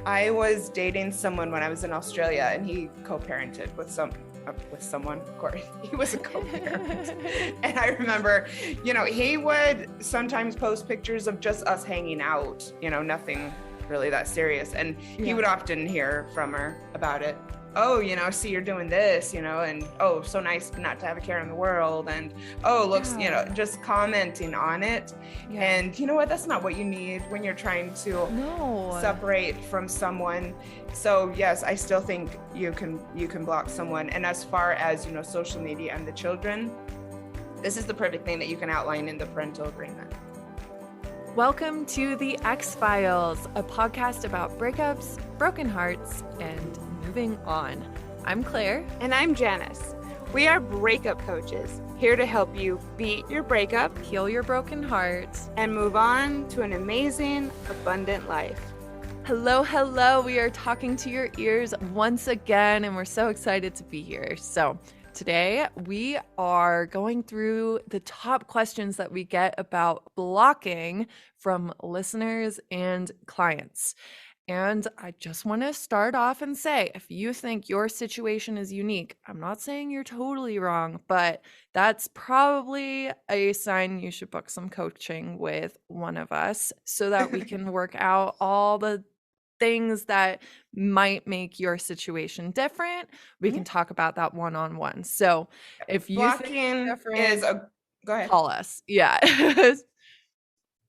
I was dating someone when I was in Australia, and he co-parented with someone, of course. He was a co-parent. And I remember, he would sometimes post pictures of just us hanging out, nothing really that serious. And he would often hear from her about it. Oh, see, you're doing this, and oh, so nice not to have a care in the world. And oh, looks, just commenting on it. Yeah. And you know what? That's not what you need when you're trying to separate from someone. So yes, I still think you can block someone. And as far as, social media and the children, this is the perfect thing that you can outline in the parental agreement. Welcome to the X-Files, a podcast about breakups, broken hearts, and moving on. I'm Claire. And I'm Janice. We are breakup coaches, here to help you beat your breakup, heal your broken heart, and move on to an amazing, abundant life. Hello, hello. We are talking to your ears once again, and we're so excited to be here. So today we are going through the top questions that we get about blocking from listeners and clients. And I just want to start off and say, if you think your situation is unique, I'm not saying you're totally wrong, but that's probably a sign you should book some coaching with one of us so that we can work out all the things that might make your situation different. We can talk about that one-on-one. So if you blocking think go ahead. Call us. Yeah.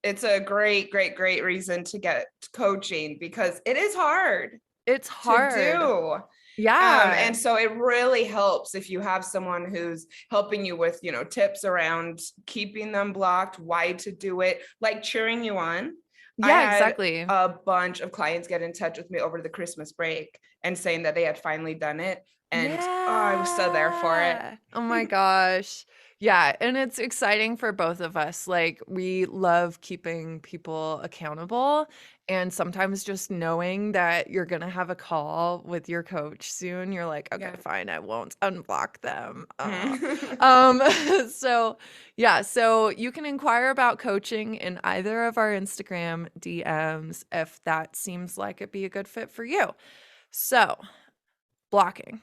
It's a great reason to get coaching because it is hard. It's hard to do. Yeah. And so it really helps if you have someone who's helping you with, tips around keeping them blocked, why to do it, like cheering you on. Yeah, exactly. A bunch of clients get in touch with me over the Christmas break and saying that they had finally done it. And I was so there for it. Oh my gosh. Yeah. And it's exciting for both of us. Like, we love keeping people accountable. And sometimes just knowing that you're going to have a call with your coach soon, you're like, okay, fine, I won't unblock them. So you can inquire about coaching in either of our Instagram DMs if that seems like it'd be a good fit for you. So, blocking.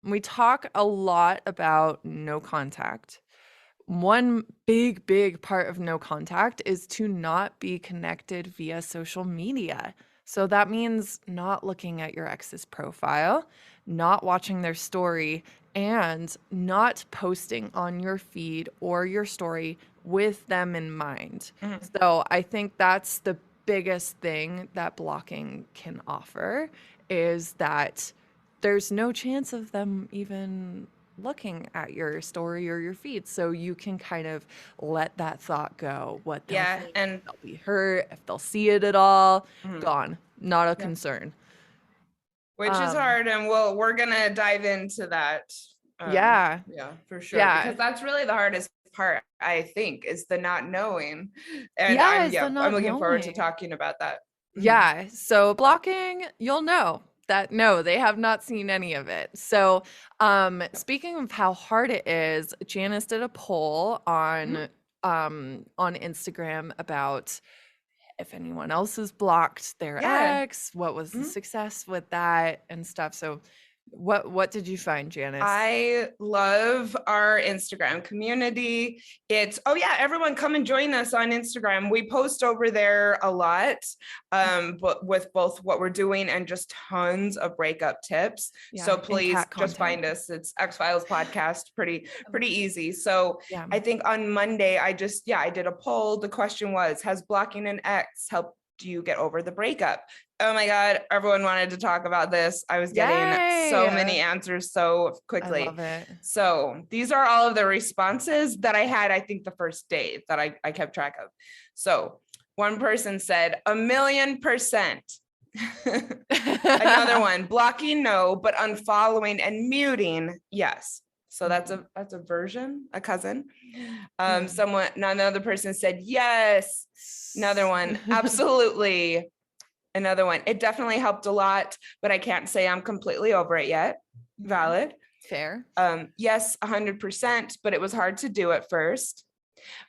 We talk a lot about no contact. One big part of no contact is to not be connected via social media. So that means not looking at your ex's profile, not watching their story, and not posting on your feed or your story with them in mind. Mm-hmm. So I think that's the biggest thing that blocking can offer, is that there's no chance of them even looking at your story or your feed. So you can kind of let that thought go. What they'll think, and they'll be hurt, if they'll see it at all, gone. Not a concern. Which is hard, and we're gonna dive into that. Yeah, for sure. Yeah. Because that's really the hardest part, I think, is the not knowing. And I'm looking forward to talking about that. Yeah. So blocking, you'll know that no, they have not seen any of it. So speaking of how hard it is, Janice did a poll on Instagram about if anyone else has blocked their ex, what was the success with that and stuff. So what did you find, Janice? I love our Instagram community. It's, everyone come and join us on Instagram. We post over there a lot, but with both what we're doing and just tons of breakup tips. So please just find us. It's X-Files Podcast, pretty easy. So I think on Monday, I did a poll. The question was, has blocking an ex helped you get over the breakup? Oh my God, everyone wanted to talk about this. I was getting so many answers so quickly. I love it. So these are all of the responses that I had, I think, the first day that I kept track of. So one person said 1,000,000%. Another one, blocking no, but unfollowing and muting yes. So that's a cousin. Another person said yes. Another one, absolutely. Another one, it definitely helped a lot, but I can't say I'm completely over it yet. Valid. Fair. Yes, 100%, but it was hard to do at first.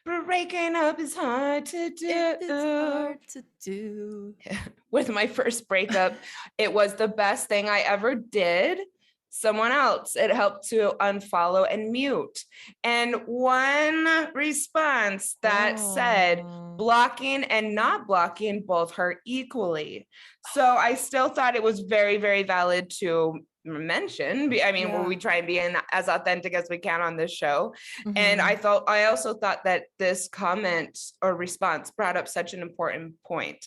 Breaking up is hard to do. It's hard to do. With my first breakup, it was the best thing I ever did. Someone else, it helped to unfollow and mute. And one response that said, Oh. blocking and not blocking both hurt equally. So I still thought it was very, very valid to mention. I mean, Yeah. we try and be as authentic as we can on this show. And Mhm. I also thought that this comment or response brought up such an important point,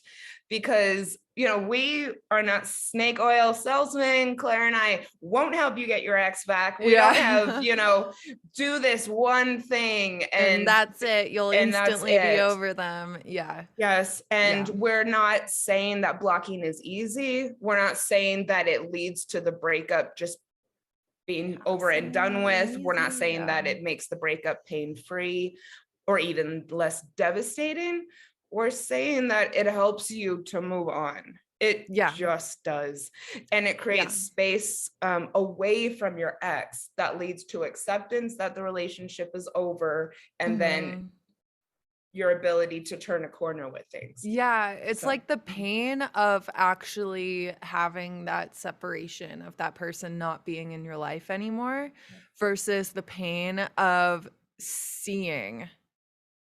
because we are not snake oil salesmen. Claire and I won't help you get your ex back. We don't have, do this one thing And that's it. You'll and that's instantly be it. over them. Yeah. Yes. And Yeah. we're not saying that blocking is easy. We're not saying that it leads to the breakup just being over and done with. We're not saying that it makes the breakup pain-free or even less devastating. We're saying that it helps you to move on. It just does. And it creates space away from your ex that leads to acceptance that the relationship is over, and then your ability to turn a corner with things. Yeah, it's like the pain of actually having that separation of that person not being in your life anymore versus the pain of seeing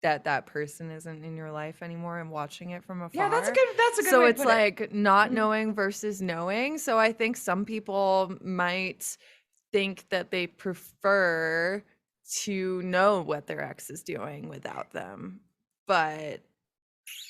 that person isn't in your life anymore and watching it from afar. Yeah, that's a good So way to it's put like not knowing versus knowing. So I think some people might think that they prefer to know what their ex is doing without them. But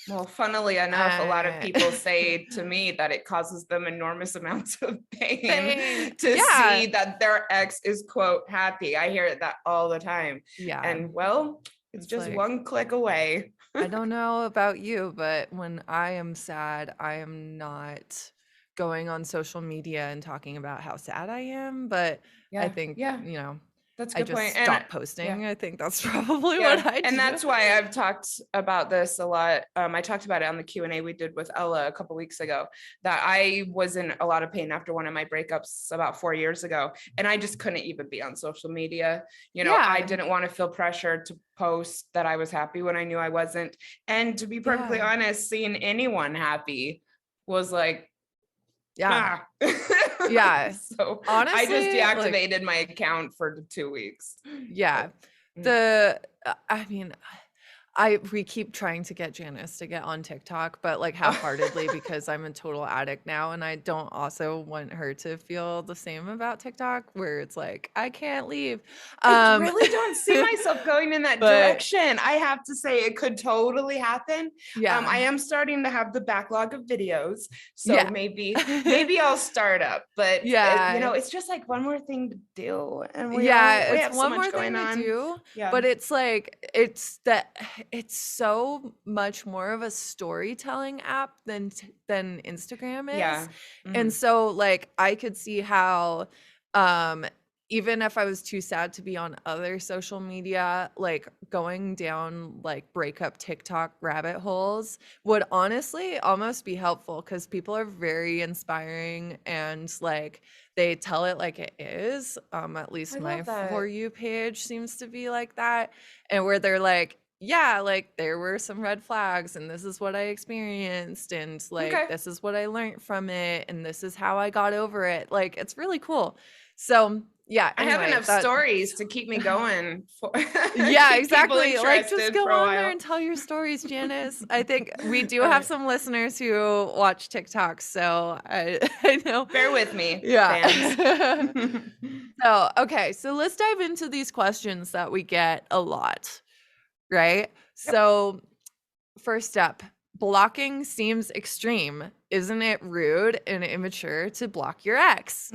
well, funnily enough, a lot of people say to me that it causes them enormous amounts of pain to see that their ex is, quote, happy. I hear that all the time. Yeah. And well, it's just like, one click away. I don't know about you, but when I am sad, I am not going on social media and talking about how sad I am. But I think, that's a I good just point. stopped posting. I think that's probably what I do. And that's why I've talked about this a lot. I talked about it on the Q&A we did with Ella a couple weeks ago, that I was in a lot of pain after one of my breakups about 4 years ago. And I just couldn't even be on social media. I didn't want to feel pressured to post that I was happy when I knew I wasn't. And to be perfectly honest, seeing anyone happy was like, So honestly, I just deactivated my account for 2 weeks. We keep trying to get Janice to get on TikTok, but like half-heartedly because I'm a total addict now, and I don't also want her to feel the same about TikTok, where it's like I can't leave. I really don't see myself going in that direction. I have to say, it could totally happen. I am starting to have the backlog of videos, so maybe I'll start up. But it's just like one more thing to do, and we have so much going on. But it's like it's so much more of a storytelling app than Instagram is. And so like I could see how even if I was too sad to be on other social media, like going down like breakup TikTok rabbit holes would honestly almost be helpful, because people are very inspiring and like they tell it like it is. At least my For You page seems to be like that, and where they're like, like there were some red flags and this is what I experienced, and like this is what I learned from it, and this is how I got over it. Like it's really cool. So anyway, I have enough stories to keep me going. Exactly. Like just go on there and tell your stories, Janice. I think we do have some listeners who watch TikTok, so I know. Bear with me. So let's dive into these questions that we get a lot, right? So first up, blocking seems extreme. Isn't it rude and immature to block your ex?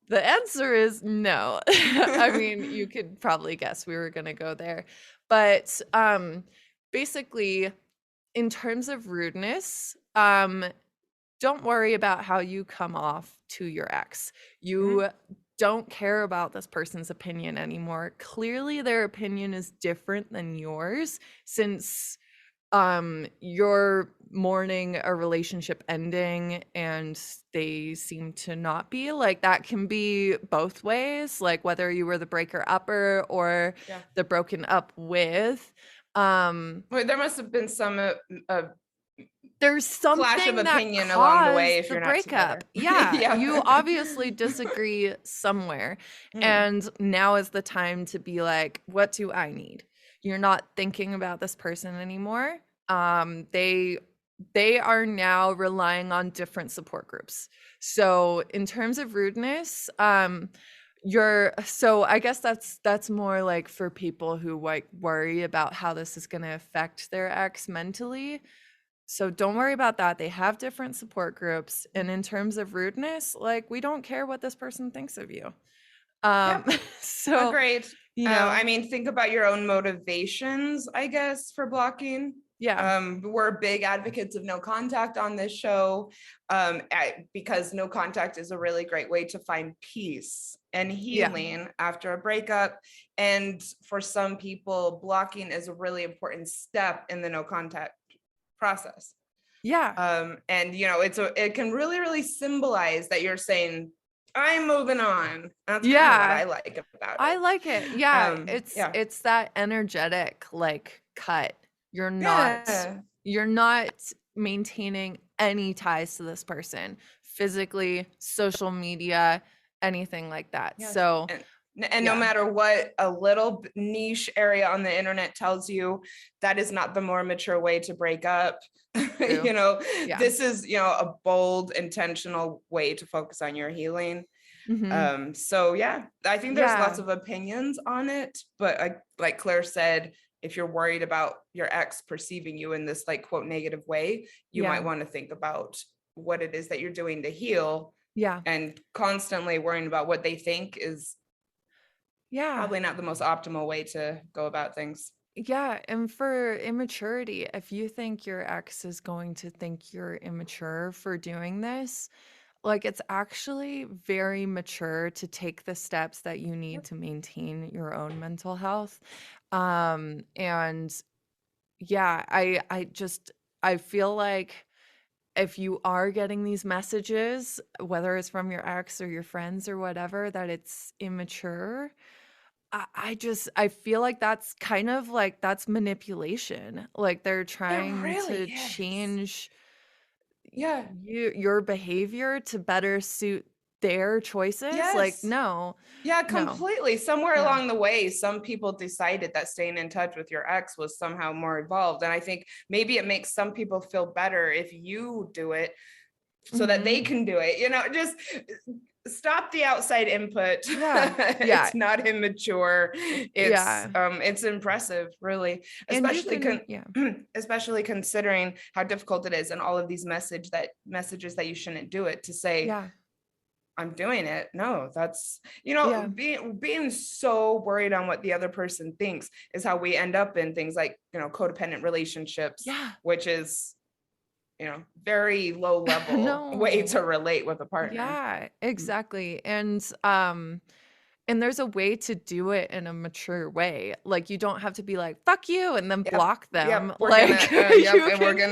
The answer is no. I mean, you could probably guess we were going to go there. But basically, in terms of rudeness, don't worry about how you come off to your ex. You don't care about this person's opinion anymore. Clearly, their opinion is different than yours, since you're mourning a relationship ending and they seem to not be. Like that can be both ways, like whether you were the breaker upper or the broken up with. Well, there must have been some There's clash of something that opinion along the way caused if the you're not together. breakup. Yeah, Yeah. you obviously disagree somewhere. Mm. And now is the time to be like, what do I need? You're not thinking about this person anymore. They are now relying on different support groups. So in terms of rudeness, so I guess that's more like for people who like worry about how this is going to affect their ex mentally. So don't worry about that. They have different support groups. And in terms of rudeness, like we don't care what this person thinks of you. Um, Yep. so, Agreed. you know, I mean, think about your own motivations, I guess, for blocking. yeah, We're big advocates of no contact on this show, because no contact is a really great way to find peace and yeah, healing after a breakup. And for some people, blocking is a really important step in the no contact process. yeah, And it can really, really symbolize that you're saying, I'm moving on. That's kind of what yeah. I like about I it. like it. Yeah, Yeah. it's that energetic like cut. You're not Yeah. you're not maintaining any ties to this person, physically, social media, anything like that. Yes. So, And no yeah. matter what a little niche area on the internet tells you, that is not the more mature way to break up. True. Yeah. This is, a bold, intentional way to focus on your healing. Mhm. So yeah, I think there's lots Yeah. of opinions on it, but like Claire said, if you're worried about your ex perceiving you in this like quote negative way, you Yeah. might want to think about what it is that you're doing to heal, Yeah. and constantly worrying about what they think is Yeah. probably not the most optimal way to go about things. Yeah, and for immaturity, if you think your ex is going to think you're immature for doing this, like it's actually very mature to take the steps that you need to maintain your own mental health. And yeah, I feel like if you are getting these messages, whether it's from your ex or your friends or whatever, that it's immature, I feel like that's kind of like that's manipulation. Like they're It trying really to is. change Yeah. your behavior to better suit their choices. Like, Yes. no, Yeah, no. completely. Somewhere Yeah. along the way, some people decided that staying in touch with your ex was somehow more evolved. And I think maybe it makes some people feel better if you do it so that they Mhm. can do it. Just stop the outside input. Yeah. Yeah. It's not immature. Yeah. It's impressive, really, And especially even yeah. especially considering how difficult it is and all of these messages that you shouldn't do it, to say, Yeah. I'm doing it. No, that's, Yeah. being so worried on what the other person thinks is how we end up in things like, codependent relationships, Yeah. which is, very low level way No. to relate with a partner. Yeah, exactly. And there's a way to do it in a mature way. Like you don't have to be like, fuck you, and then Yep. block them. Yep. We're Like gonna, yep. you And we're can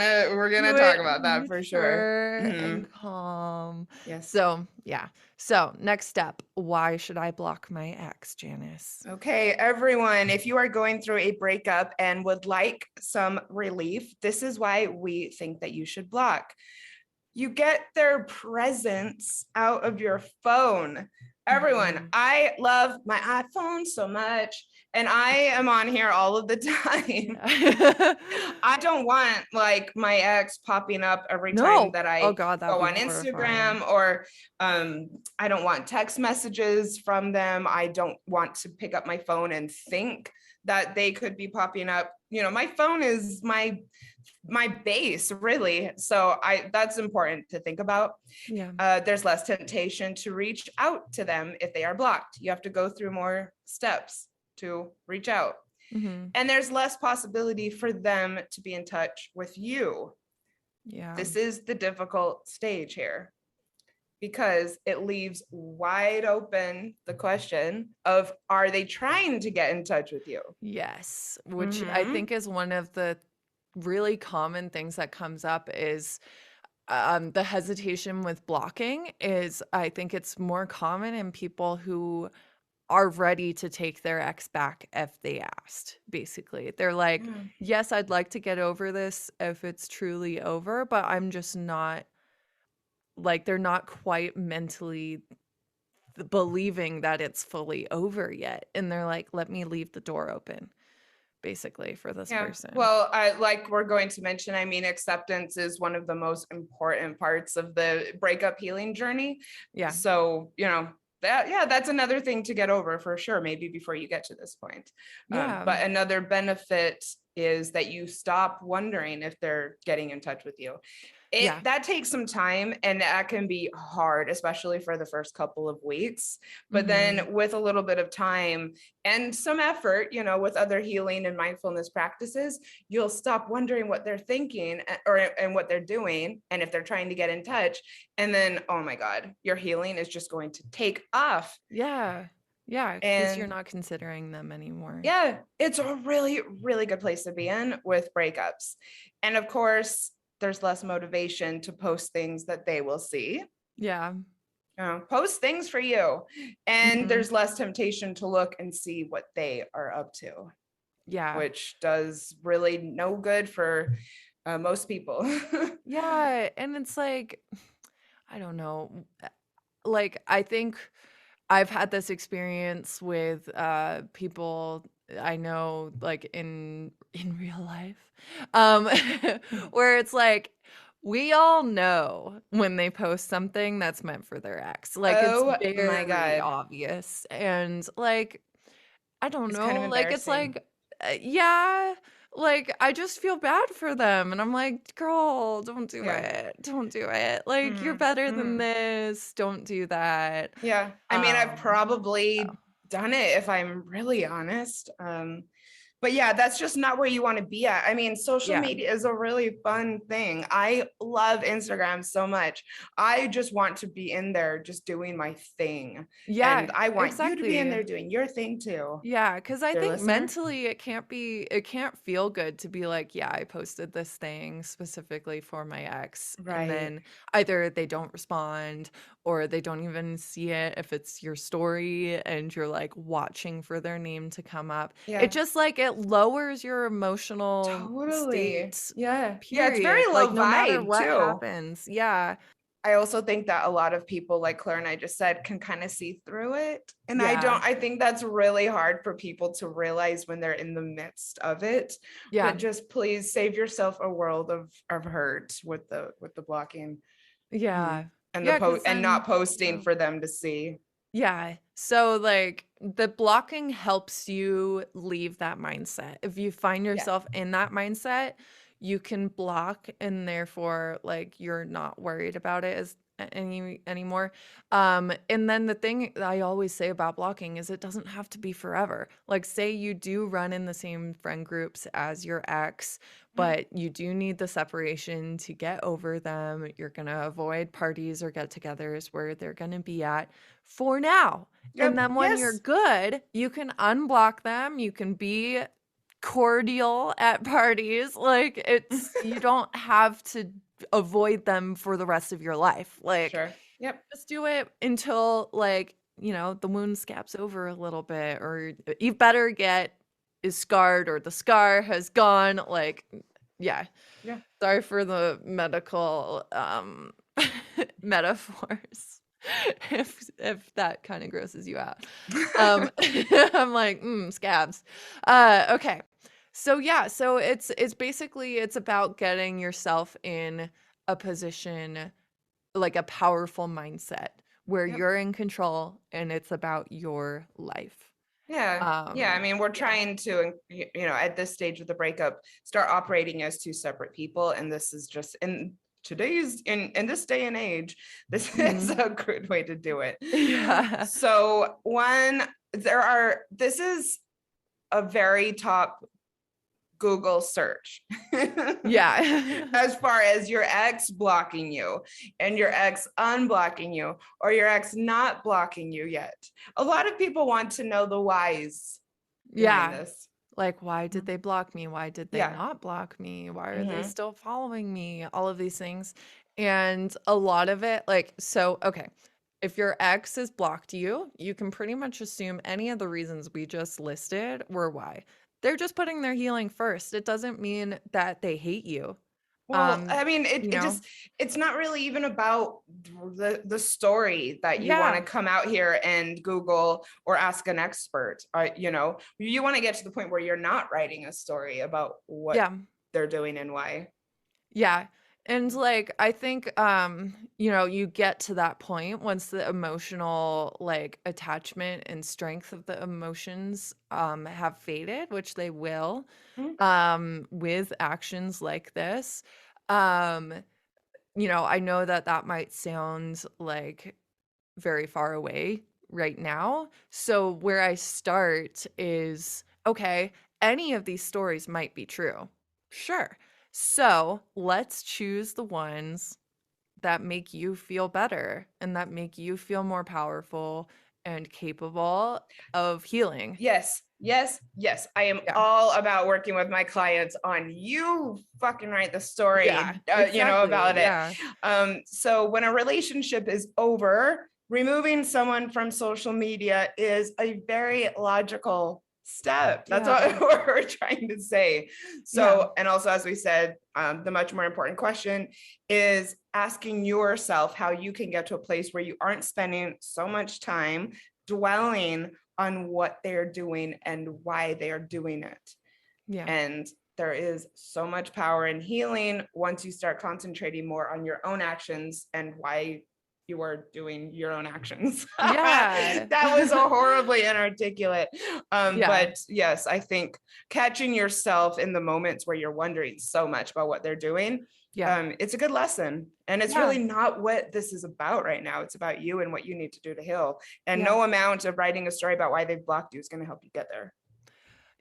gonna do talk it about that for sure. mature Mhm. and calm. Yes. So yeah. So next step, why should I block my ex, Janice? Okay, everyone, if you are going through a breakup and would like some relief, this is why we think that you should block. You get their presence out of your phone. Everyone, Mhm. I love my iPhone so much, and I am on here all of the time. Yeah. I don't want like my ex popping up every time No. that Oh I God, that'd go be on horrifying. Instagram, or I don't want text messages from them. I don't want to pick up my phone and think that they could be popping up. My phone is my base, really. So that's important to think about. Yeah. There's less temptation to reach out to them if they are blocked. You have to go through more steps to reach out. Hmm. And there's less possibility for them to be in touch with you. Yeah. This is the difficult stage here, because it leaves wide open the question of, are they trying to get in touch with you? Yes, which I Mhm. think is one of the really common things that comes up is the hesitation with blocking is I think it's more common in people who are ready to take their ex back if they asked, basically. They're like, Yeah. yes, I'd like to get over this if it's truly over, but I'm just not, like, they're not quite mentally believing that it's fully over yet. And they're like, let me leave the door open, basically, for this Yeah. person. Well, I like we're going to mention, I mean, acceptance is one of the most important parts of the breakup healing journey. Yeah. So, that's another thing to get over for sure, maybe before you get to this point. Yeah. But another benefit is that you stop wondering if they're getting in touch with you. That takes some time, and that can be hard, especially for the first couple of weeks. But then with a little bit of time and some effort, with other healing and mindfulness practices, you'll stop wondering what they're thinking and what they're doing, and if they're trying to get in touch. And then, oh my God, your healing is just going to take off. Yeah. Yeah. Because you're And not considering them anymore. yeah, it's a really, really good place to be in with breakups. And of course, there's less motivation to post things that they will see. Yeah. Post things for you. And Mhm. there's less temptation to look and see what they are up to, Yeah. which does really no good for most people. Yeah. And it's like, I don't know. Like, I think I've had this experience with people I know, like, in real life, where it's like, we all know when they post something that's meant for their ex. Like, Oh it's my very God. obvious. And, like, I don't It's kind know, of like, it's embarrassing. like, yeah, like, I just feel bad for them, and I'm like, "Girl, don't do Yeah. it. Don't do it. Like, you're better than this. Don't do that." Yeah. I mean, I've So probably done it if I'm really honest. But yeah, that's just not where you want to be at. I mean, social yeah. media is a really fun thing. I love Instagram so much. I just want to be in there just doing my thing. Yeah, And I want you to be in exactly. there doing your thing too. Yeah, because I Dear think listener. mentally it can't feel good to be like, yeah, I posted this thing specifically for my ex, and Right. then either they don't respond or they don't even see it if it's your story and you're like watching for their name to come up. It Yeah. just like it lowers your emotional Totally. state, Yeah. Yeah. It's very period. low Like no matter vibe what too. happens. Yeah. I also think that a lot of people, like Claire and I just said, can kind of see through it. And Yeah. I think that's really hard for people to realize when they're in the midst of it. Yeah. But just please save yourself a world of hurt with the blocking. Yeah. And Yeah, because and not then posting yeah. for them to see. Yeah. So like the blocking helps you leave that mindset. If you find Yeah. yourself in that mindset, you can block and therefore like you're not worried about it as anymore. And then the thing that I always say about blocking is it doesn't have to be forever. Like say you do run in the same friend groups as your ex, but you do need the separation to get over them. You're going to avoid parties or get-togethers where they're going to be at for now. And Yep. then when you're Yes. good, you can unblock them. You can be cordial at parties. Like it's you don't have to avoid them for the rest of your life. Like Sure. Yep. just do it until like, the wound scabs over a little bit or you better get is scarred or the scar has gone. Like yeah. Yeah. Sorry for the medical metaphors. If that kind of grosses you out. I'm like, scabs. Okay. So yeah, so it's basically it's about getting yourself in a position like a powerful mindset where Yep. you're in control and it's about your life. Yeah. Yeah. I mean, we're trying to, at this stage of the breakup, start operating as two separate people. And this is just in this day and age, this is a good way to do it. Yeah. So this is a very top Google search. Yeah. As far as your ex blocking you and your ex unblocking you or your ex not blocking you yet. A lot of people want to know the whys behind this. Like, why did they block me? Why did they Yeah. not block me? Why are they still following me? All of these things. And a lot of it, like, so, okay. if your ex has blocked you, you can pretty much assume any of the reasons we just listed were why. They're just putting their healing first. It doesn't mean that they hate you. Well, I mean, You know? it's not really even about the story that you want to Yeah. come out here and Google or ask an expert. You know, you want to get to the point where you're not writing a story about what Yeah. they're doing and why. Yeah. And like I think you know, you get to that point once the emotional like attachment and strength of the emotions have faded, which they will Mhm. with actions like this. Um you know, I know that that might sound like very far away right now. So where I start is okay, any of these stories might be true. Sure. So let's choose the ones that make you feel better and that make you feel more powerful and capable of healing. Yes, yes, yes. I am Yeah. all about working with my clients on you fucking write the story, Yeah. you know, about Exactly. it. Yeah. So when a relationship is over, removing someone from social media is a very logical step. That's Yeah. what we're trying to say. Yeah. So, and also, as we said, the much more important question is asking yourself how you can get to a place where you aren't spending so much time dwelling on what they're doing and why they are doing it. Yeah. And there is so much power in healing once you start concentrating more on your own actions and why you are doing your own actions. Yeah. That was a horribly inarticulate. Yeah. But yes, I think catching yourself in the moments where you're wondering so much about what they're doing, Yeah. it's a good lesson. And it's Yeah. really not what this is about right now. It's about you and what you need to do to heal. And Yeah. no amount of writing a story about why they've blocked you is going to help you get there.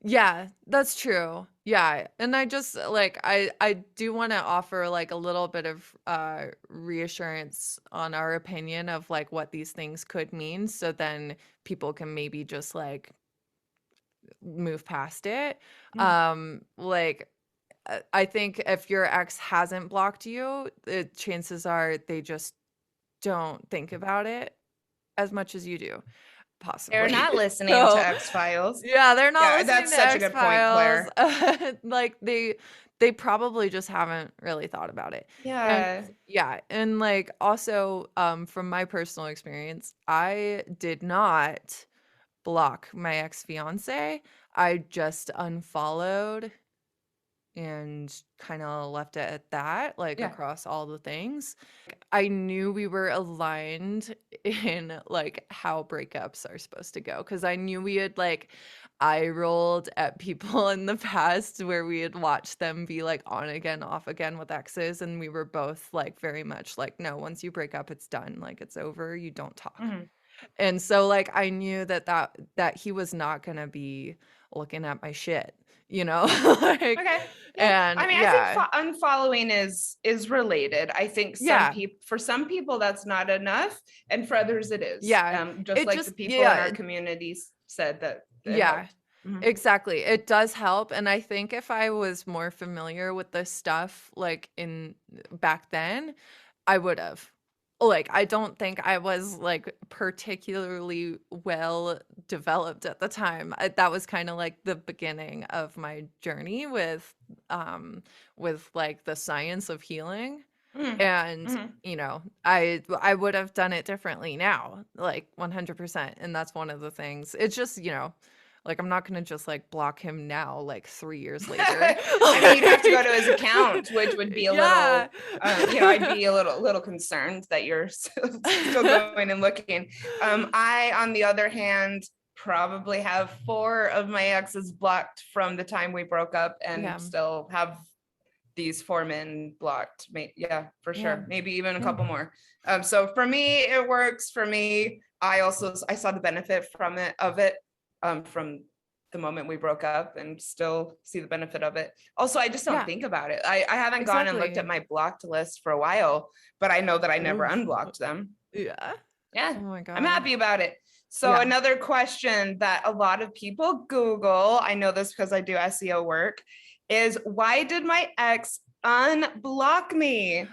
Yeah, that's true. Yeah. And I just like I do want to offer like a little bit of reassurance on our opinion of like what these things could mean so then people can maybe just like move past it. Like I think if your ex hasn't blocked you, the chances are they just don't think about it as much as you do, They're possibly. not listening to So X-Files. yeah, they're not Yeah, listening that's to such a good point, X-Files. Claire. Like they probably just haven't really thought about it. And Yeah. yeah, and like also from my personal experience, I did not block my ex-fiance. I just unfollowed and kind of left it at that, like Yeah. across all the things. I knew we were aligned in like how breakups are supposed to go because I knew we had like eye rolled at people in the past where we had watched them be like on again, off again with exes, and we were both like very much like, no, once you break up, it's done, like it's over, you don't talk. Mhm. And so like I knew that he was not gonna be looking at my shit, you know? Like Okay. Yeah. and I mean, I think yeah. unfollowing is related. I think Yeah. for some people that's not enough, and for others it is. Yeah. Just It like the just people in our yeah. communities said that it Yeah. helped. Mhm. Exactly. It does help. And I think if I was more familiar with this stuff like in back then, I would have. Like, I don't think I was like particularly well developed at the time. That was kind of like the beginning of my journey with like the science of healing. Mhm. And, Mhm. you know, I would have done it differently now, like 100%. And that's one of the things. It's just, you know, like I'm not gonna just like block him now, like 3 years later. I mean, you'd have to go to his Like, account, which would be a yeah. little, I'd be a little concerned that you're still going and looking. I, on the other hand, probably have 4 of my exes blocked from the time we broke up, and Yeah. still have these 4 men blocked. Yeah, for Yeah. sure. Maybe even a Yeah. couple more. So for me, it works. For me, I saw the benefit from it from the moment we broke up, and still see the benefit of it. Also, I just don't Yeah. think about it. I haven't gone and looked at Exactly. my blocked list for a while, but I know that I never Oof. unblocked them. Yeah. Yeah, Oh my I'm God. happy about it. So Yeah. another question that a lot of people Google, I know this because I do SEO work, is why did my ex unblock me?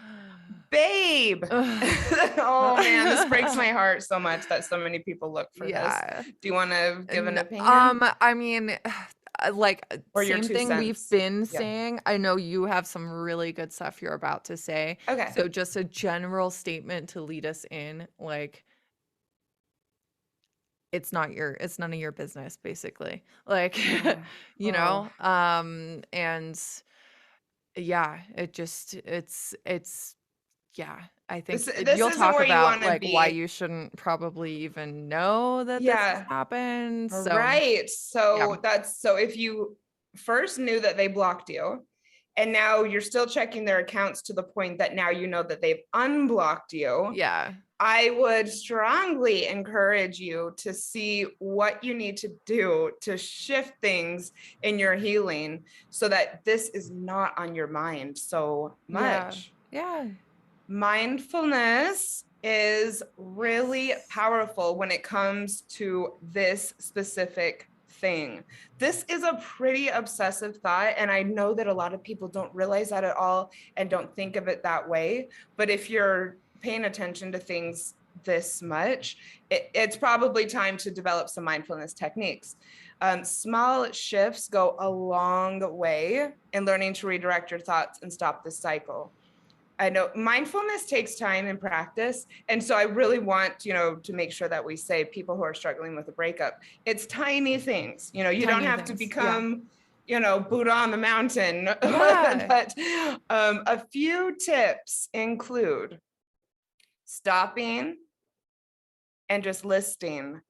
babe. Ugh. Oh man, this breaks my heart so much that so many people look for Yeah. this. Do you want to give an And, opinion I mean, or your same two thing we've cents? been Yeah. saying. I know you have some really good stuff you're about to say. Okay. So just a general statement to lead us in, like, it's none of your business, basically. Like, you Oh. know, and yeah, it's yeah, I think This you'll isn't talk where you about want to like why be. you shouldn't probably even know that this has Yeah. happened. So Right. yeah, So if you first knew that they blocked you and now you're still checking their accounts to the point that now you know that they've unblocked you, yeah, I would strongly encourage you to see what you need to do to shift things in your healing so that this is not on your mind so much. yeah. Mindfulness is really powerful when it comes to this specific thing. This is a pretty obsessive thought, and I know that a lot of people don't realize that at all and don't think of it that way. But if you're paying attention to things this much, it's probably time to develop some mindfulness techniques. Small shifts go a long way in learning to redirect your thoughts and stop this cycle. I know mindfulness takes time and practice. And so I really want, to make sure that we say people who are struggling with a breakup, it's tiny things, you don't Tiny have to things. Yeah. become, Buddha on the mountain. Yeah. But a few tips include stopping and just listing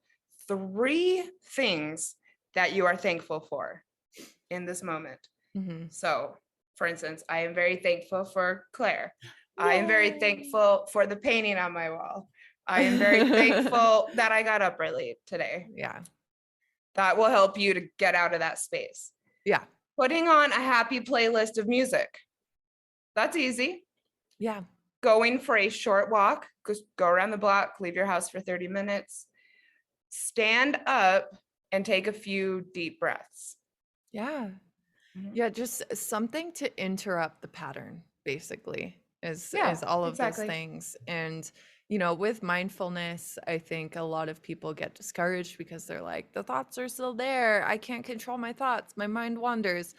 3 things that you are thankful for in this moment. Mhm. So, for instance, I am very thankful for Claire. I am very thankful for the painting on my wall. I am very thankful that I got up early today. Yeah. That will help you to get out of that space. Yeah. Putting on a happy playlist of music. That's easy. Yeah. Going for a short walk, just go around the block, leave your house for 30 minutes. Stand up and take a few deep breaths. Yeah. Mhm. Yeah, just something to interrupt the pattern, basically, is Yeah, all of those exactly. things. And, with mindfulness, I think a lot of people get discouraged because they're like, the thoughts are still there. I can't control my thoughts. My mind wanders.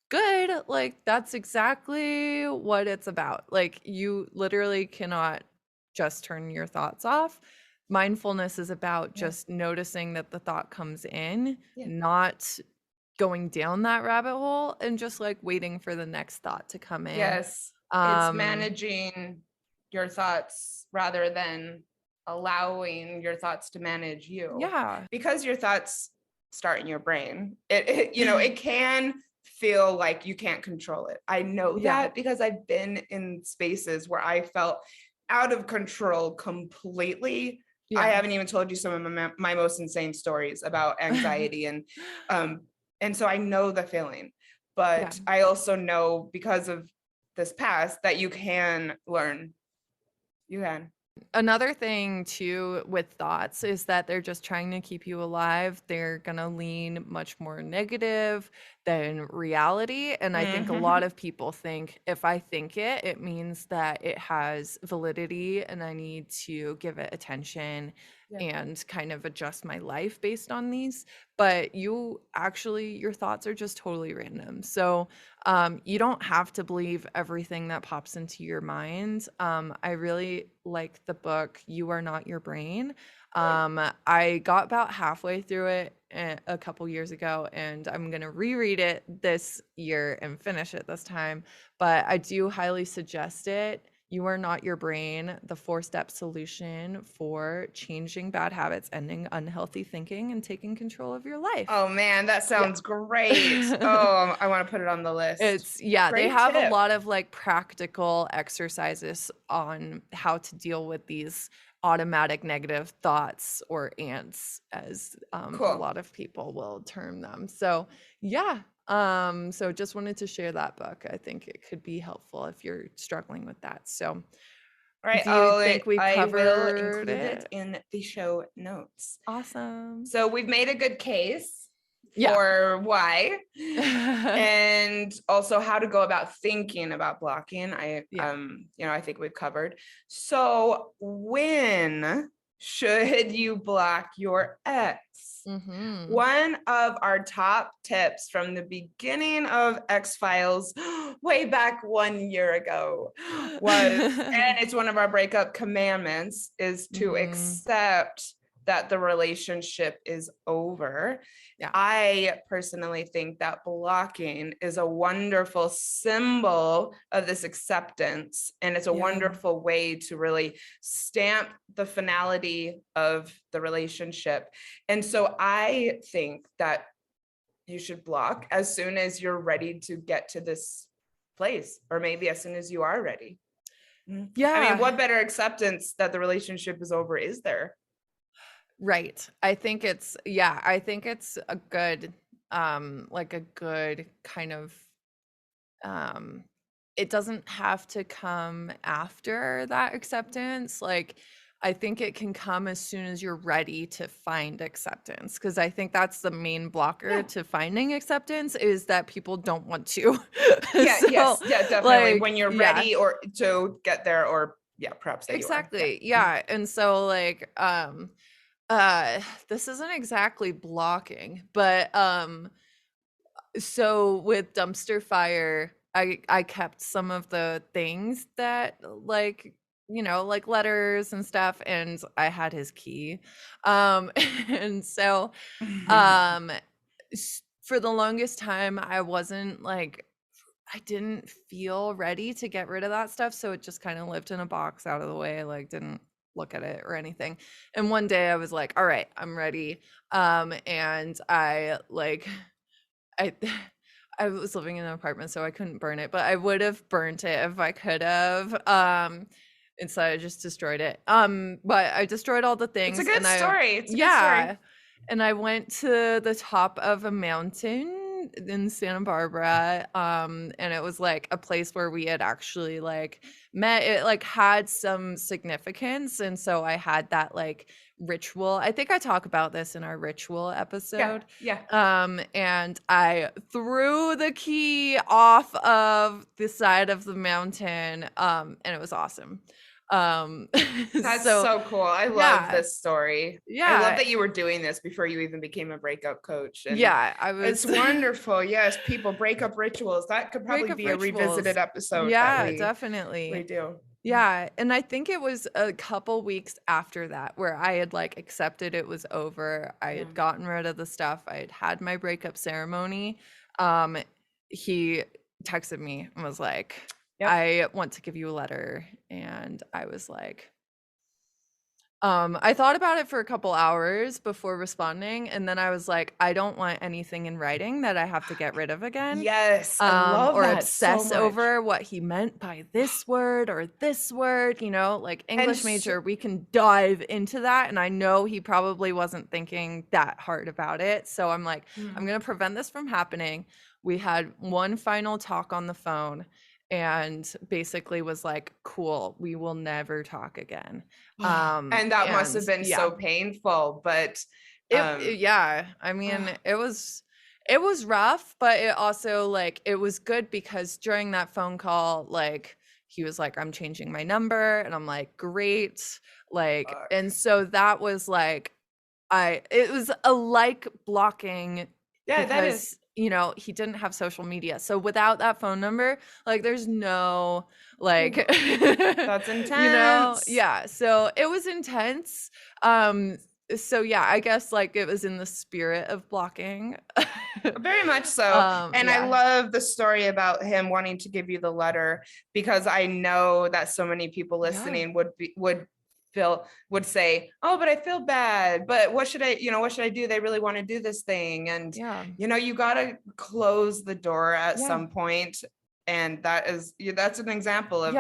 Good. Like, that's exactly what it's about. Like, you literally cannot just turn your thoughts off. Mindfulness is about Yeah. just noticing that the thought comes in, Yeah. not going down that rabbit hole, and just like waiting for the next thought to come in. Yes, it's managing your thoughts rather than allowing your thoughts to manage you. Yeah. Because your thoughts start in your brain. It can feel like you can't control it. I know Yeah. that because I've been in spaces where I felt out of control completely. I Yeah. haven't even told you some of my most insane stories about anxiety and so I know the feeling. But Yeah. I also know because of this past that you can learn. You can. Another thing too with thoughts is that they're just trying to keep you alive. They're gonna lean much more negative than reality. And I think a lot of people think if I think it, it means that it has validity and I need to give it attention Yeah. and kind of adjust my life based on these. But your thoughts are just totally random. So you don't have to believe everything that pops into your mind. I really like the book You Are Not Your Brain. I got about halfway through it a couple years ago, and I'm going to reread it this year and finish it this time. But I do highly suggest it. You Are Not Your Brain, the 4-step solution for changing bad habits, ending unhealthy thinking, and taking control of your life. Oh man, that sounds great. Oh, I want to put it on the list. They Great have a tip. lot of like practical exercises on how to deal with these automatic negative thoughts, or ants, as a Cool. lot of people will term them. So yeah, so just wanted to share that book. I think it could be helpful if you're struggling with that. So All right. do you think we I will covered include it it? in the show notes. Awesome. So we've made a good case Yeah. for why, and also how to go about thinking about blocking. Yeah. I think we've covered. So when should you block your ex? One of our top tips from the beginning of X-Files way back 1 year ago was, and it's one of our breakup commandments, is to accept that the relationship is over. Yeah. I personally think that blocking is a wonderful symbol of this acceptance. And it's a wonderful way to really stamp the finality of the relationship. And so I think that you should block as soon as you're ready to get to this place, or maybe as soon as you are ready. Yeah. I mean, what better acceptance that the relationship is over is there? Right. I think it's a good like a good kind of it doesn't have to come after that acceptance. Like I think it can come as soon as you're ready to find acceptance, because I think that's the main blocker to finding acceptance, is that people don't want to. Definitely. When you're yeah. ready or to get there, or perhaps that Exactly. you are. Yeah. And so like this isn't exactly blocking, but so with dumpster fire, I kept some of the things that like like letters and stuff, and I had his key. And so for the longest time I wasn't like, I didn't feel ready to get rid of that stuff, so it just kind of lived in a box out of the way, like didn't look at it or anything. And one day I was like, all right, I'm ready. And I like I I was living in an apartment, so I couldn't burn it, but I would have burnt it if I could have. Instead I just destroyed it. But I destroyed all the things. It's a good story. It's a good story. And I went to the top of a mountain in Santa Barbara. And it was like a place where we had actually like met. It like had some significance. And so I had that like ritual. I think I talk about this in our ritual episode. Yeah. And I threw the key off of the side of the mountain. And it was awesome. That's so cool. I love this story. Yeah. I love that you were doing this before you even became a breakup coach. And I was. It's wonderful. Yes, people, breakup rituals. That could probably be a revisited episode. Yeah, definitely. We do. Yeah. And I think it was a couple weeks after that where I had like accepted it was over. I had gotten rid of the stuff. I had had my breakup ceremony. He texted me and was like, I want to give you a letter. And I was like, I thought about it for a couple hours before responding, and then I was like, I don't want anything in writing that I have to get rid of again. Yes, I love or that obsess so over what he meant by this word or this word, like English major, we can dive into that. And I know he probably wasn't thinking that hard about it. So I'm like, I'm going to prevent this from happening. We had one final talk on the phone, and basically was like, cool, we will never talk again. And that must have been so painful, but I mean, it was rough, but it also like, it was good because during that phone call, like he was like, I'm changing my number, and I'm like, great. Like, and so that was like, it was a like blocking. Yeah, because, that is. He didn't have social media. So without that phone number, like there's no like that's intense. Yeah. So it was intense. So yeah, I guess like it was in the spirit of blocking. Very much so. And I love the story about him wanting to give you the letter, because I know that so many people listening would say, oh, but I feel bad, but what should I do? They really want to do this thing. And, you got to close the door at some point. And that's an example of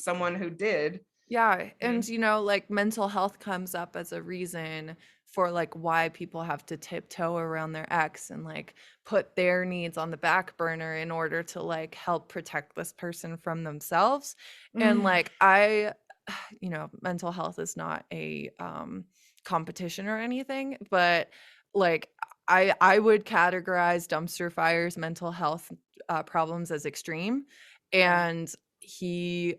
someone who did. Yeah. And, like mental health comes up as a reason for like why people have to tiptoe around their ex and like put their needs on the back burner in order to like help protect this person from themselves. And like, mental health is not a competition or anything, but like I would categorize dumpster fires, mental health problems as extreme, and he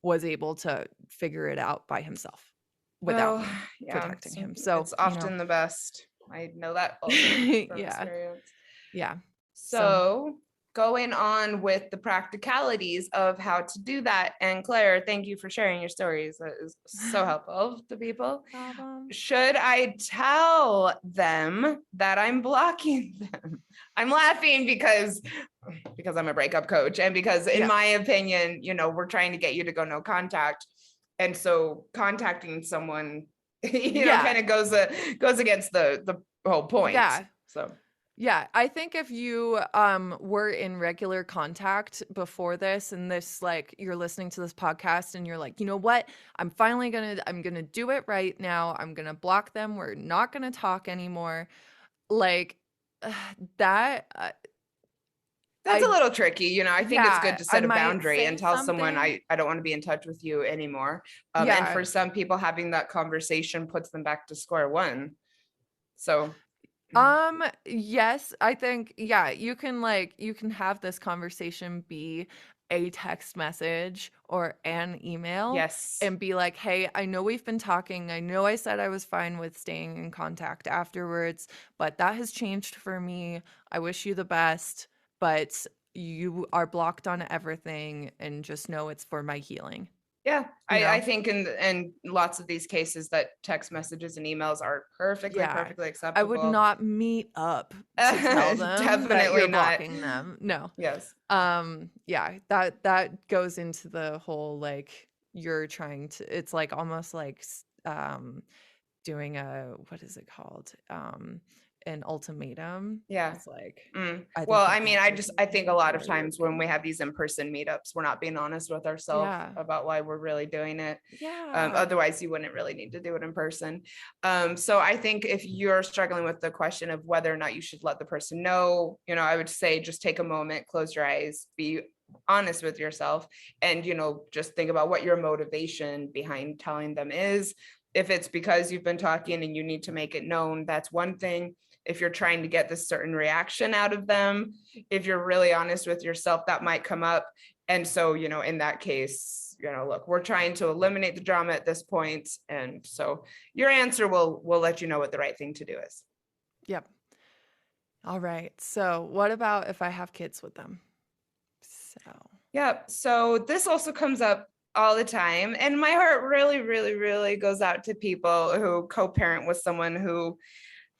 was able to figure it out by himself without Well, me yeah, protecting him. So, it's often the best. I know that also from yeah, experience. yeah. So So going on with the practicalities of how to do that. And Claire, thank you for sharing your stories. That is so helpful to people. problem. Should I tell them that I'm blocking them? I'm laughing because I'm a breakup coach, and because in my opinion, we're trying to get you to go no contact. And so contacting someone, kind of goes against the whole point. Yeah. So yeah, I think if you were in regular contact before this, and this, like, you're listening to this podcast and you're like, you know what, I'm gonna do it right now. I'm gonna block them. We're not gonna talk anymore. Like that. that's a little tricky. I think it's good to I set a might boundary and say tell someone something. I don't want to be in touch with you anymore. And Yeah. for some people, having that conversation puts them back to square one. So Yes, I think, you can have this conversation be a text message or an email yes. and be like, hey, I know we've been talking. I know I said I was fine with staying in contact afterwards, but that has changed for me. I wish you the best, but you are blocked on everything, and just know it's for my healing. Yeah, I think in lots of these cases that text messages and emails are perfectly acceptable. I would not meet up to tell them that Definitely you're not. blocking them. No. Yes. Yeah, that goes into the whole, like, you're trying to, it's like almost like doing what is it called? An ultimatum. Yeah. It's like, Well, I mean, I think a lot of times when we have these in-person meetups, we're not being honest with ourselves about why we're really doing it. Yeah. Otherwise you wouldn't really need to do it in person. So I think if you're struggling with the question of whether or not you should let the person know, I would say just take a moment, close your eyes, be honest with yourself, and, just think about what your motivation behind telling them is. If it's because you've been talking and you need to make it known, that's one thing. If you're trying to get this certain reaction out of them, if you're really honest with yourself, that might come up. And so, in that case, look, we're trying to eliminate the drama at this point. And so your answer will let you know what the right thing to do is. Yep. All right. So what about if I have kids with them? So this also comes up all the time. And my heart really, really, really goes out to people who co-parent with someone who,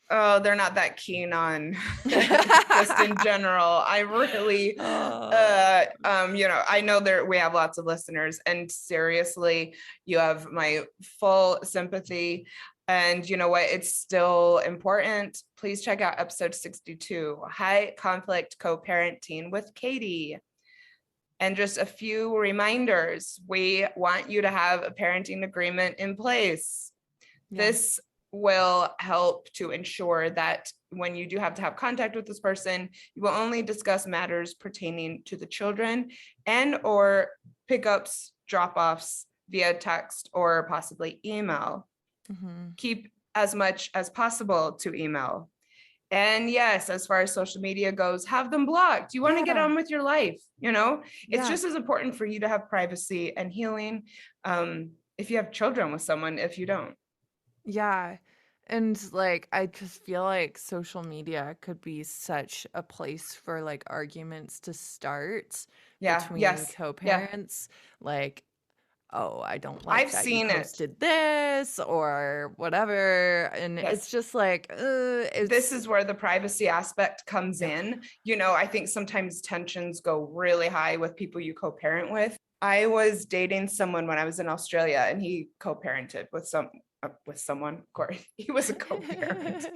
they're not that keen on just in general. I really, I know we have lots of listeners, and seriously, you have my full sympathy. And you know what? It's still important. Please check out episode 62, High Conflict Co-Parenting with Katie. And just a few reminders. We want you to have a parenting agreement in place. Yeah. This will help to ensure that when you do have to have contact with this person, you will only discuss matters pertaining to the children and or pickups, drop-offs via text or possibly email. Mm-hmm. Keep as much as possible to email. And yes, as far as social media goes, have them blocked. You want to get on with your life, It's just as important for you to have privacy and healing if you have children with someone, if you don't. Yeah. And like, I just feel like social media could be such a place for like arguments to start between co-parents. Like, oh, I don't like I've that seen you posted this or whatever. And it's just like, this is where the privacy aspect comes in. I think sometimes tensions go really high with people you co-parent with. I was dating someone when I was in Australia, and he co-parented with someone, of course. He was a co-parent.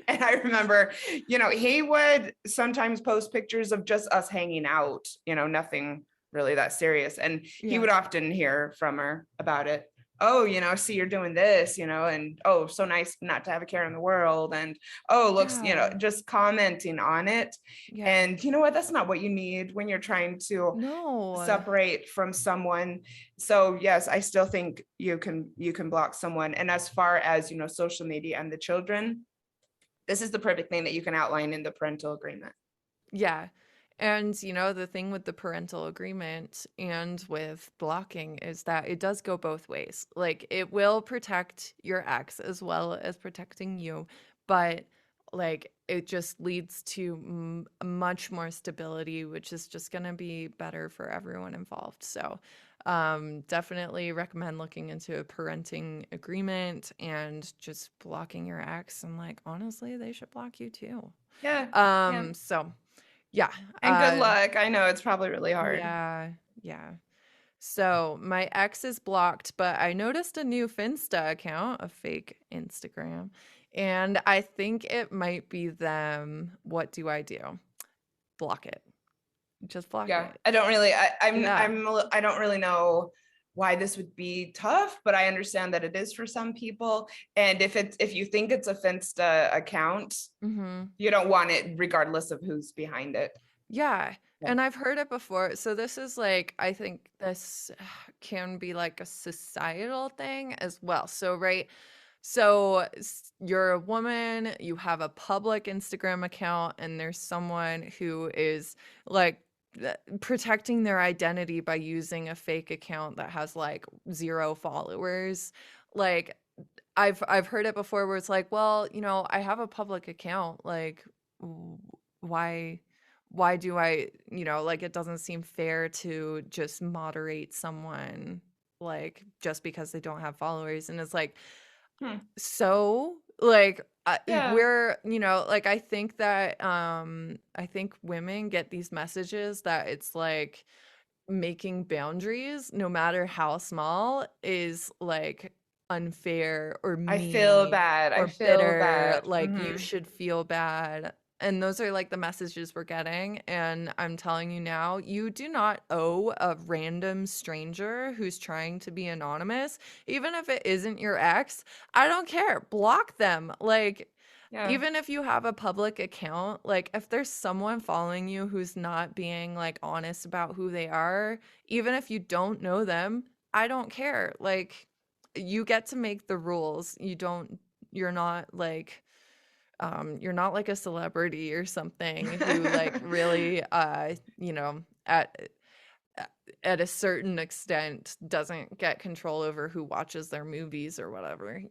And I remember, he would sometimes post pictures of just us hanging out, nothing really that serious. And he would often hear from her about it. Oh, see, you're doing this, and oh, so nice not to have a care in the world. And oh, looks, just commenting on it. Yeah. And you know what? That's not what you need when you're trying to separate from someone. So yes, I still think you can block someone. And as far as, social media and the children, this is the perfect thing that you can outline in the parental agreement. Yeah. And, the thing with the parental agreement and with blocking is that it does go both ways. Like, it will protect your ex as well as protecting you, but like it just leads to much more stability, which is just going to be better for everyone involved. So, definitely recommend looking into a parenting agreement and just blocking your ex. And like, honestly, they should block you too. Yeah. So yeah. And good luck. I know it's probably really hard. Yeah. So my ex is blocked, but I noticed a new Finsta account, a fake Instagram, and I think it might be them. What do I do? Block it. Just block it. I don't really, I don't really know why this would be tough, but I understand that it is for some people. And if you think it's a Finsta account, you don't want it regardless of who's behind it. Yeah. And I've heard it before. So this is like, I think this can be like a societal thing as well. So, right. So you're a woman, you have a public Instagram account, and there's someone who is like protecting their identity by using a fake account that has like 0 followers. Like, I've heard it before where it's like, well, I have a public account. Like, why do I, like, it doesn't seem fair to just moderate someone like just because they don't have followers. And it's like, so like, we're, like, I think that, I think women get these messages that it's like making boundaries, no matter how small, is like unfair or mean. I feel bad. Or bitter. Like, you should feel bad. And those are like the messages we're getting. And I'm telling you now, you do not owe a random stranger who's trying to be anonymous, even if it isn't your ex. I don't care. Block them. Like, even if you have a public account, like if there's someone following you who's not being like honest about who they are, even if you don't know them, I don't care. Like, you get to make the rules. You're not like a celebrity or something who like really at a certain extent doesn't get control over who watches their movies or whatever,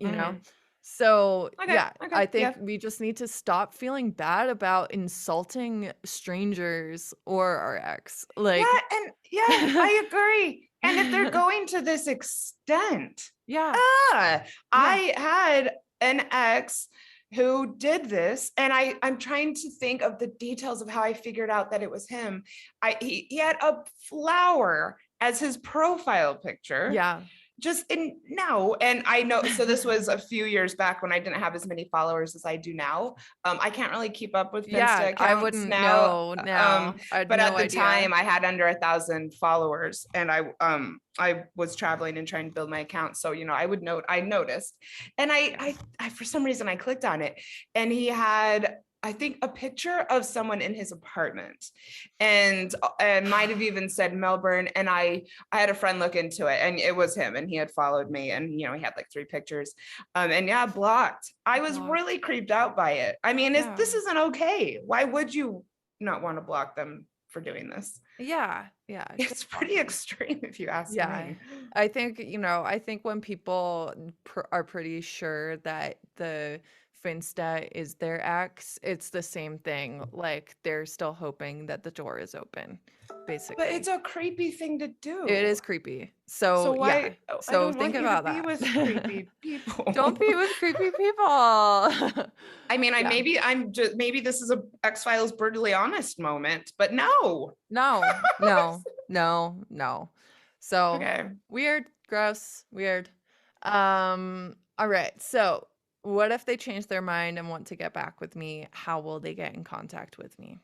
So I think we just need to stop feeling bad about insulting strangers or our ex. Like, I agree. And if they're going to this extent, I had an ex who did this, and I'm trying to think of the details of how I figured out that it was him. He had a flower as his profile picture. And I know, so this was a few years back when I didn't have as many followers as I do now. I can't really keep up with Finsta accounts I wouldn't now. But at the idea. time I had under 1,000 followers, and I was traveling and trying to build my account. So, I noticed, and I for some reason I clicked on it, and he had, I think, a picture of someone in his apartment, and might have even said Melbourne. And I had a friend look into it, and it was him, and he had followed me, and he had like 3 pictures, and blocked. I was really creeped out by it. I mean, this isn't okay. Why would you not want to block them for doing this? It's pretty extreme, if you ask me. I think when people are pretty sure that the Finsta is their ex, it's the same thing. Like, they're still hoping that the door is open, basically. But it's a creepy thing to do. It is creepy. So why? So think about that. Be with creepy people. Don't be with creepy people. I mean, maybe this is a X-Files brutally honest moment, but no. So weird, gross, weird. All right. So what if they change their mind and want to get back with me? How will they get in contact with me?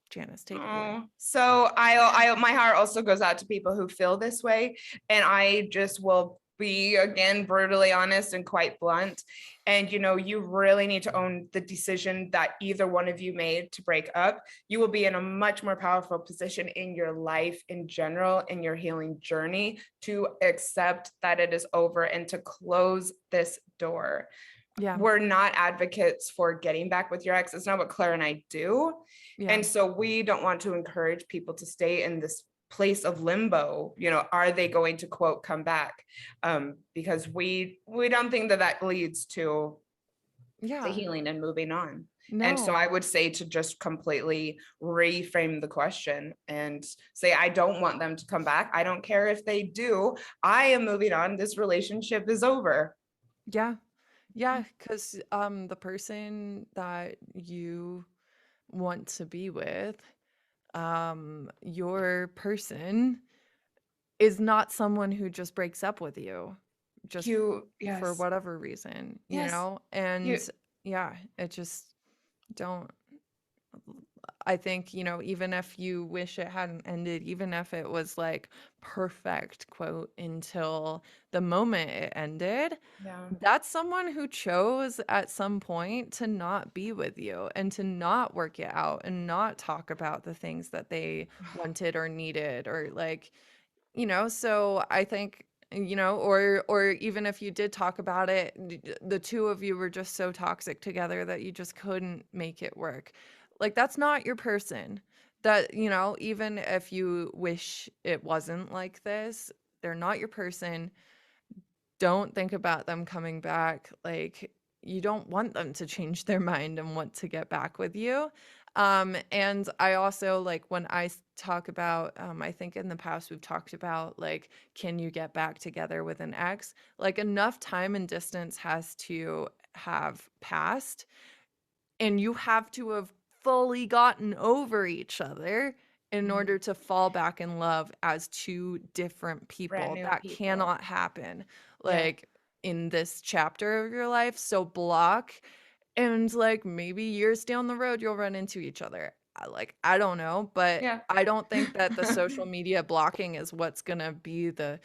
Janice, take it away. So my heart also goes out to people who feel this way, and I just will be, again, brutally honest and quite blunt. And you really need to own the decision that either one of you made to break up. You will be in a much more powerful position in your life in general, in your healing journey, to accept that it is over and to close this door. Yeah. we're not advocates for getting back with your ex. It's not what Claire and I do. Yeah. And so we don't want to encourage people to stay in this place of limbo. Are they going to, quote, come back? Because we don't think that leads to healing and moving on. No. And so I would say to just completely reframe the question and say, I don't want them to come back. I don't care if they do. I am moving on. This relationship is over. Yeah. Yeah. Because the person that you want to be with, your person is not someone who just breaks up with you just for whatever reason, you know? And it just don't. I think, even if you wish it hadn't ended, even if it was like perfect, quote, until the moment it ended, that's someone who chose at some point to not be with you and to not work it out and not talk about the things that they wanted or needed or like, so I think, or even if you did talk about it, the two of you were just so toxic together that you just couldn't make it work. Like, that's not your person. That, even if you wish it wasn't like this, they're not your person. Don't think about them coming back. Like, you don't want them to change their mind and want to get back with you. And I also, like, when I talk about, I think in the past we've talked about, like, can you get back together with an ex? Like, enough time and distance has to have passed, and you have to have fully gotten over each other in order to fall back in love as two different people. That cannot happen, like, in this chapter of your life. So block, and like maybe years down the road you'll run into each other. I don't know, but I don't think that the social media blocking is what's gonna be the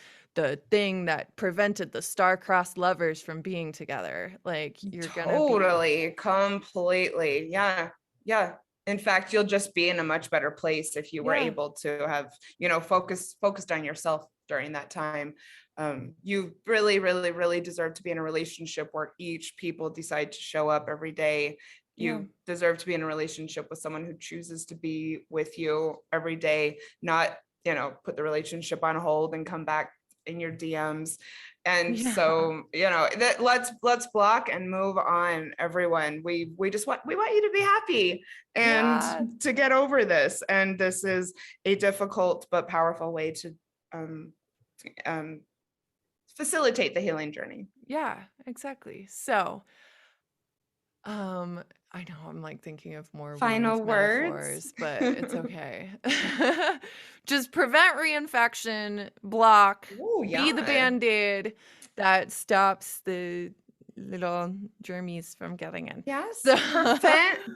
thing that prevented the star-crossed lovers from being together. Like, you're totally, completely, yeah. In fact, you'll just be in a much better place if you were able to have, focused on yourself during that time. You really, really, really deserve to be in a relationship where each people decide to show up every day. You deserve to be in a relationship with someone who chooses to be with you every day, not, put the relationship on hold and come back in your DMs. And so, that let's block and move on, everyone. We want you to be happy and to get over this. And this is a difficult but powerful way to facilitate the healing journey. Yeah, exactly. So, I know I'm like thinking of more final words, but it's okay. Just prevent reinfection, block, be the Band-Aid that stops the little germies from getting in. Yes.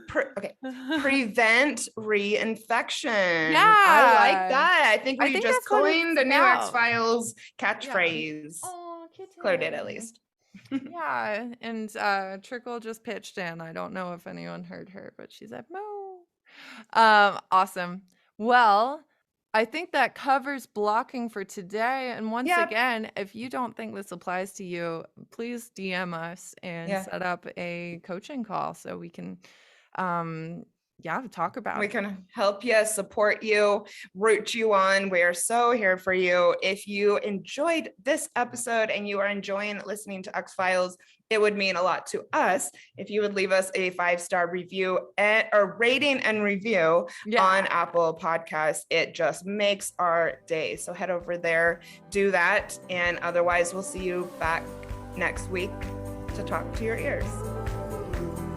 Prevent reinfection. Yeah. I like that. I think we just coined the new X-Files catchphrase. Oh, Claire did, at least. Yeah, and Trickle just pitched in. I don't know if anyone heard her, but she said moo. Awesome. Well, I think that covers blocking for today. And once again, if you don't think this applies to you, please DM us and set up a coaching call so we can talk about it. We can help you, support you, root you on. We're so here for you. If you enjoyed this episode and you are enjoying listening to X-Files, it would mean a lot to us if you would leave us a 5-star review or rating and review on Apple Podcasts. It just makes our day. So head over there, do that. And otherwise, we'll see you back next week to talk to your ears.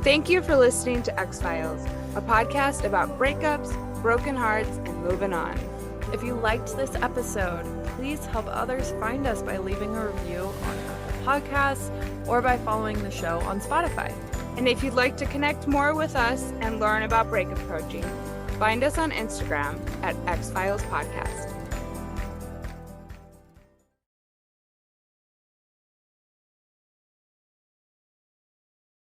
Thank you for listening to X-Files, a podcast about breakups, broken hearts, and moving on. If you liked this episode, please help others find us by leaving a review on Apple Podcasts or by following the show on Spotify. And if you'd like to connect more with us and learn about breakup coaching, find us on Instagram at X-Files Podcast.